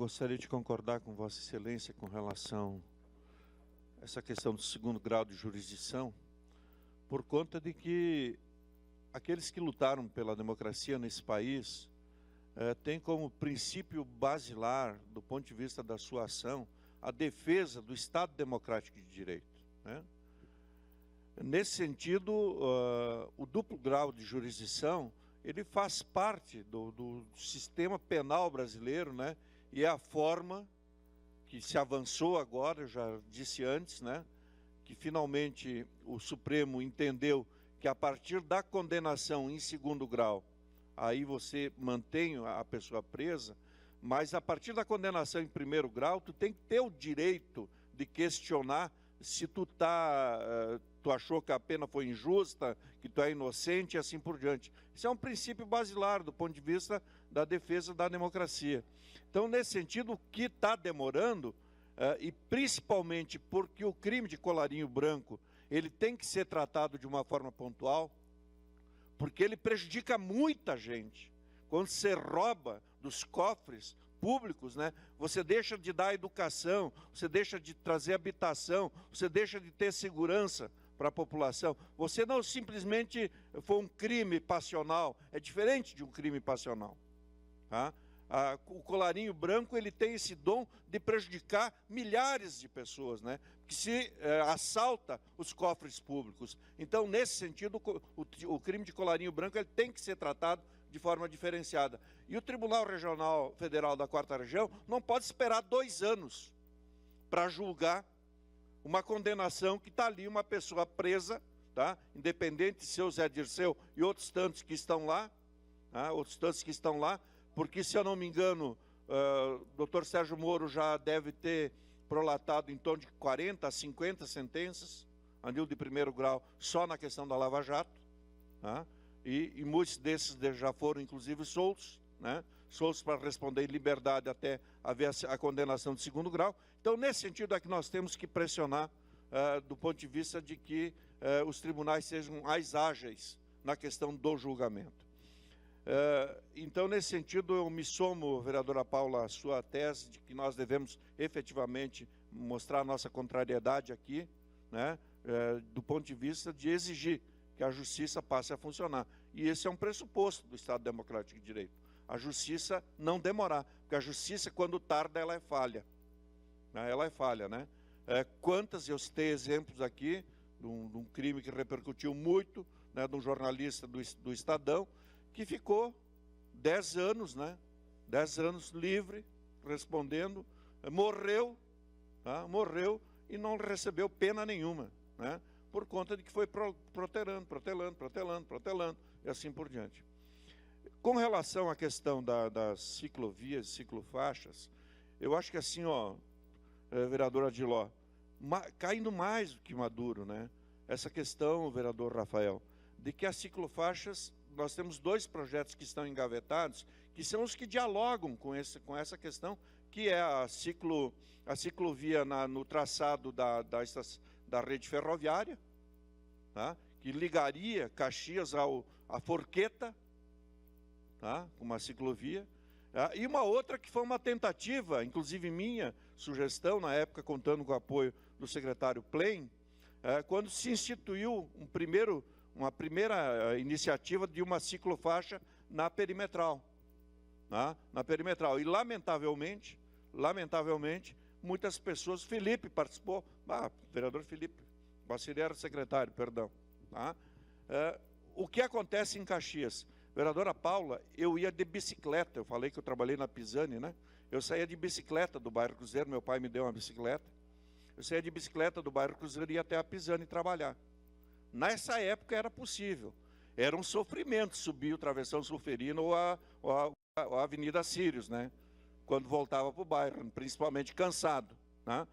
gostaria de concordar com Vossa Excelência com relação a essa questão do segundo grau de jurisdição, por conta de que aqueles que lutaram pela democracia nesse país têm como princípio basilar, do ponto de vista da sua ação, a defesa do Estado Democrático de Direito, né? Nesse sentido, o duplo grau de jurisdição, ele faz parte do sistema penal brasileiro, né? E é a forma que se avançou agora, eu já disse antes, né? Que finalmente o Supremo entendeu que a partir da condenação em segundo grau, aí você mantém a pessoa presa, mas a partir da condenação em primeiro grau, tu tem que ter o direito de questionar se tu achou que a pena foi injusta, que tu é inocente e assim por diante. Isso é um princípio basilar do ponto de vista da defesa da democracia. Então, nesse sentido, o que está demorando, e principalmente porque o crime de colarinho branco, ele tem que ser tratado de uma forma pontual, porque ele prejudica muita gente. Quando você rouba dos cofres públicos, né, você deixa de dar educação, você deixa de trazer habitação, você deixa de ter segurança para a população. Você não simplesmente foi um crime passional, é diferente de um crime passional, tá? O colarinho branco, ele tem esse dom de prejudicar milhares de pessoas, né? Que se assalta os cofres públicos. Então, nesse sentido, o crime de colarinho branco, ele tem que ser tratado de forma diferenciada. E o Tribunal Regional Federal da 4ª Região não pode esperar 2 anos para julgar uma condenação que está ali, uma pessoa presa, tá? Independente de seu Zé Dirceu e outros tantos que estão lá, tá? Porque, se eu não me engano, o Dr. Sérgio Moro já deve ter prolatado em torno de 40 a 50 sentenças, anil de primeiro grau, só na questão da Lava Jato, tá? E muitos desses já foram, inclusive, soltos, né? Soltos para responder em liberdade até haver a condenação de segundo grau. Então, nesse sentido, é que nós temos que pressionar do ponto de vista de que os tribunais sejam mais ágeis na questão do julgamento. Então, nesse sentido, eu me somo, vereadora Paula, à sua tese de que nós devemos efetivamente mostrar a nossa contrariedade aqui, né? Do ponto de vista de exigir que a justiça passe a funcionar. E esse é um pressuposto do Estado Democrático de Direito. A justiça não demorar, porque a justiça, quando tarda, ela é falha. Ela é falha, né? Quantas, eu citei exemplos aqui, de um crime que repercutiu muito, né, de um jornalista do Estadão, que ficou 10 anos, né? 10 anos livre, respondendo, morreu, tá? Morreu e não recebeu pena nenhuma, né? Por conta de que foi protelando, e assim por diante. Com relação à questão das ciclovias, ciclofaixas, eu acho que assim, vereador Adiló, caindo mais do que maduro, né? Essa questão, vereador Rafael, de que as ciclofaixas, nós temos 2 projetos que estão engavetados, que são os que dialogam com essa questão, que é a ciclovia no traçado da rede ferroviária, tá? Que ligaria Caxias à Forqueta, tá? Com uma ciclovia, tá? E uma outra que foi uma tentativa, inclusive minha sugestão, na época contando com o apoio do secretário Plain, quando se instituiu uma primeira iniciativa de uma ciclofaixa na perimetral, tá? Na perimetral. E lamentavelmente, muitas pessoas, Felipe participou, vereador Felipe, Bacilhar era secretário, perdão, tá? O que acontece em Caxias? Vereadora Paula, eu ia de bicicleta, eu falei que eu trabalhei na Pisani, né? Eu saía de bicicleta do bairro Cruzeiro, meu pai me deu uma bicicleta, eu saía de bicicleta do bairro Cruzeiro e ia até a Pisani trabalhar. Nessa época era possível, era um sofrimento subir o Travessão Sulferino ou a Avenida Sírios, né? Quando voltava para o bairro, principalmente cansado, né?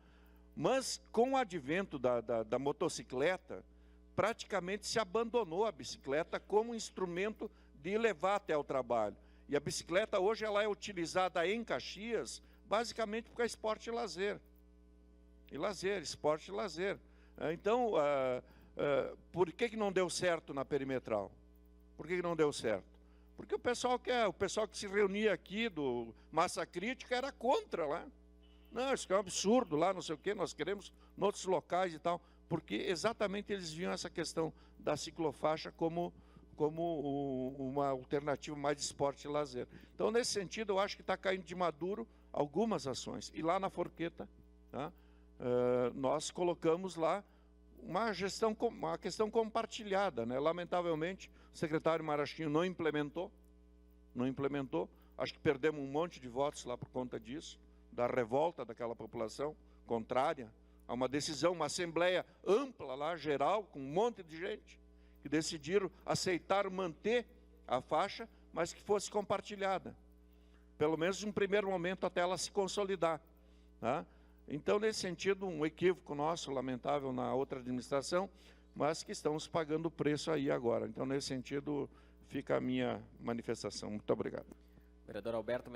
Mas com o advento da motocicleta, praticamente se abandonou a bicicleta como instrumento de levar até o trabalho. E a bicicleta hoje ela é utilizada em Caxias basicamente porque é esporte e lazer. Esporte e lazer. Então, por que não deu certo na perimetral? Por que não deu certo? Porque o pessoal que se reunia aqui do Massa Crítica era contra lá. Não, isso é um absurdo lá, não sei o quê, nós queremos em outros locais e tal, porque exatamente eles viam essa questão da ciclofaixa como uma alternativa mais de esporte e lazer. Então, nesse sentido, eu acho que está caindo de maduro algumas ações. E lá na Forqueta, tá, nós colocamos lá uma questão compartilhada, né? Lamentavelmente, o secretário Marachinho não implementou, acho que perdemos um monte de votos lá por conta disso, da revolta daquela população contrária a uma decisão, uma assembleia ampla lá, geral, com um monte de gente, que decidiram aceitar manter a faixa, mas que fosse compartilhada, pelo menos em um primeiro momento até ela se consolidar, tá? Então, nesse sentido, um equívoco nosso, lamentável, na outra administração, mas que estamos pagando o preço aí agora. Então, nesse sentido, fica a minha manifestação. Muito obrigado. Vereador Alberto